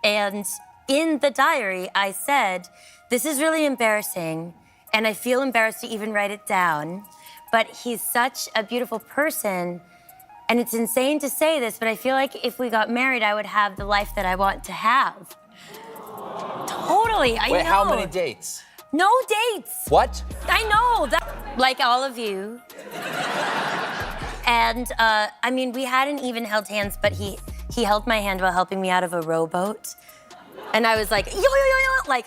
And in the diary, I said, this is really embarrassing, and I feel embarrassed to even write it down, but he's such a beautiful person, and it's insane to say this, but I feel like if we got married, I would have the life that I want to have. Totally, I know. Wait, how many dates? No dates. What? I know, like all of you. And, I mean, we hadn't even held hands, but he held my hand while helping me out of a rowboat. And I was like, yo, yo, yo, yo. Like,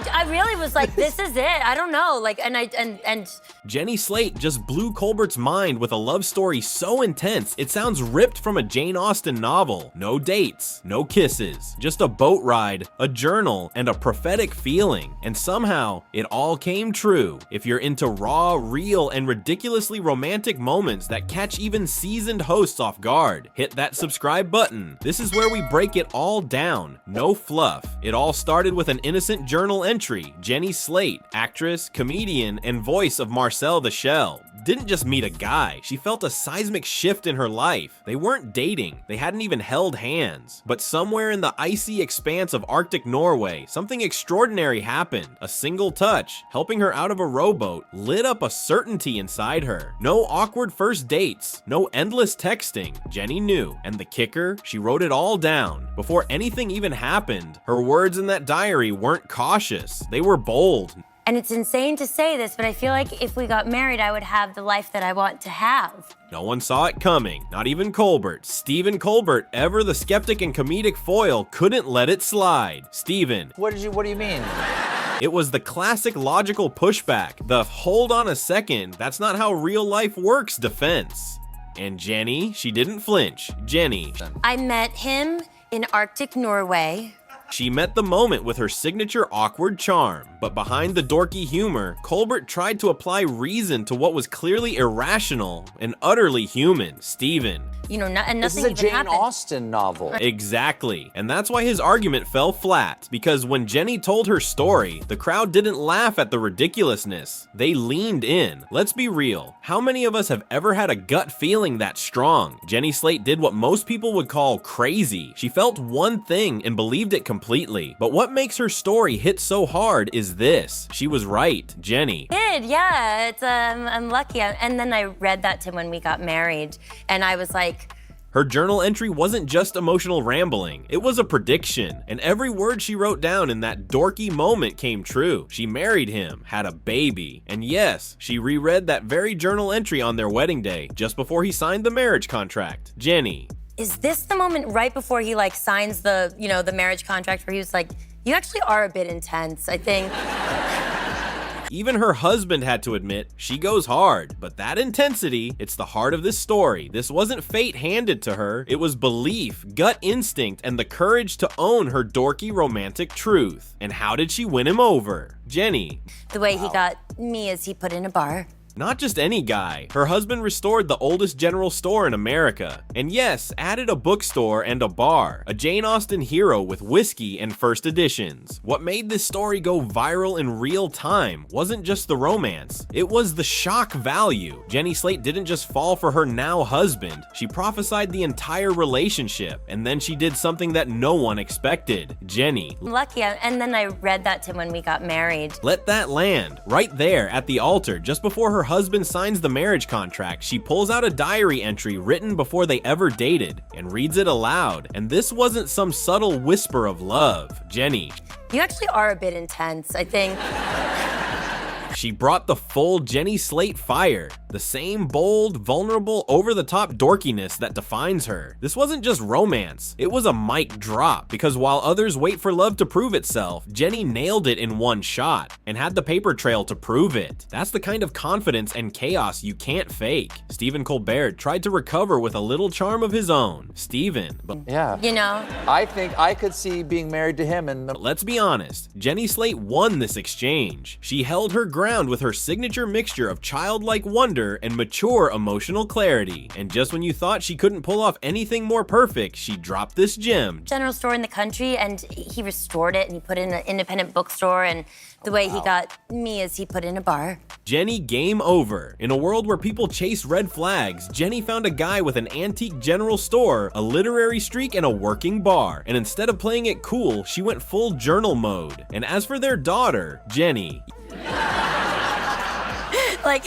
I really was like, this is it. I don't know. Like, and Jenny Slate just blew Colbert's mind with a love story so intense, it sounds ripped from a Jane Austen novel. No dates, no kisses, just a boat ride, a journal, and a prophetic feeling. And somehow, it all came true. If you're into raw, real, and ridiculously romantic moments that catch even seasoned hosts off guard, hit that subscribe button. This is where we break it all down. No fluff. It all started with an innocent journal entry. Jenny Slate, actress, comedian, and voice of Marcel the Shell, didn't just meet a guy. She felt a seismic shift in her life. They weren't dating. They hadn't even held hands. But somewhere in the icy expanse of Arctic Norway, something extraordinary happened. A single touch, helping her out of a rowboat, lit up a certainty inside her. No awkward first dates, no endless texting. Jenny knew. And the kicker? She wrote it all down. Before anything even happened, her words in that diary weren't cautious. They were bold. And it's insane to say this, but I feel like if we got married, I would have the life that I want to have. No one saw it coming, not even Colbert. Stephen Colbert, ever the skeptic and comedic foil, couldn't let it slide. Stephen. What do you mean? It was the classic logical pushback, the hold on a second, that's not how real life works defense. And Jenny, she didn't flinch. Jenny. I met him in Arctic Norway. She met the moment with her signature awkward charm, but behind the dorky humor, Colbert tried to apply reason to what was clearly irrational and utterly human. Stephen. You know, and This nothing is a even Jane happened. Austen novel. Exactly. And that's why his argument fell flat, because when Jenny told her story, the crowd didn't laugh at the ridiculousness. They leaned in. Let's be real. How many of us have ever had a gut feeling that strong? Jenny Slate did what most people would call crazy. She felt one thing and believed it completely. But what makes her story hit so hard is this. She was right, Jenny. Yeah, it's I'm lucky. And then I read that to him when we got married, and I was like, her journal entry wasn't just emotional rambling, it was a prediction, and every word she wrote down in that dorky moment came true. She married him, had a baby, and yes, she reread that very journal entry on their wedding day, just before he signed the marriage contract. Jenny. is this the moment right before he like signs the, you know, the marriage contract where he was like, you actually are a bit intense, I think. Even her husband had to admit, she goes hard, but that intensity, it's the heart of this story. This wasn't fate handed to her, it was belief, gut instinct, and the courage to own her dorky romantic truth. And how did she win him over? Jenny. The way he got me is he put in a bar. Not just any guy. Her husband restored the oldest general store in America. And yes, added a bookstore and a bar. A Jane Austen hero with whiskey and first editions. What made this story go viral in real time wasn't just the romance. It was the shock value. Jenny Slate didn't just fall for her now husband. She prophesied the entire relationship. And then she did something that no one expected. Jenny. Lucky, and then I read that to him when we got married. Let that land. Right there at the altar, just before her husband signs the marriage contract, she pulls out a diary entry written before they ever dated and reads it aloud. And this wasn't some subtle whisper of love. Jenny. You actually are a bit intense, I think. She brought the full Jenny Slate fire. The same bold, vulnerable, over-the-top dorkiness that defines her. This wasn't just romance, it was a mic drop, because while others wait for love to prove itself, Jenny nailed it in one shot, and had the paper trail to prove it. That's the kind of confidence and chaos you can't fake. Stephen Colbert tried to recover with a little charm of his own. Stephen, but yeah. You know? I think I could see being married to him and let's be honest, Jenny Slate won this exchange. She held her ground ground with her signature mixture of childlike wonder and mature emotional clarity. And just when you thought she couldn't pull off anything more perfect, she dropped this gem. General store in the country, and he restored it and he put it in an independent bookstore, and the way he got me is he put it in a bar. Jenny game over. In a world where people chase red flags, Jenny found a guy with an antique general store, a literary streak, and a working bar. And instead of playing it cool, she went full journal mode. And as for their daughter, Jenny, Like,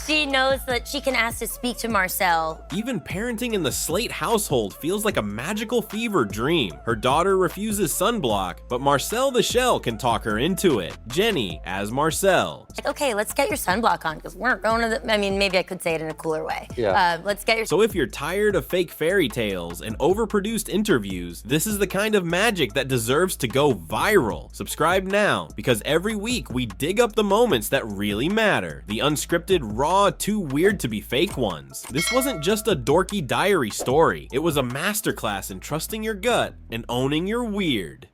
she knows that she can ask to speak to Marcel. even parenting in the Slate household feels like a magical fever dream. Her daughter refuses sunblock, but Marcel the Shell can talk her into it. Jenny as Marcel. Like, okay, let's get your sunblock on, because we're going to the, I mean, maybe I could say it in a cooler way. Yeah. Let's get your... So if you're tired of fake fairy tales and overproduced interviews, this is the kind of magic that deserves to go viral. Subscribe now, because every week we dig up the moments that really matter. The unscripted, raw, too weird to be fake ones. This wasn't just a dorky diary story. It was a masterclass in trusting your gut and owning your weird.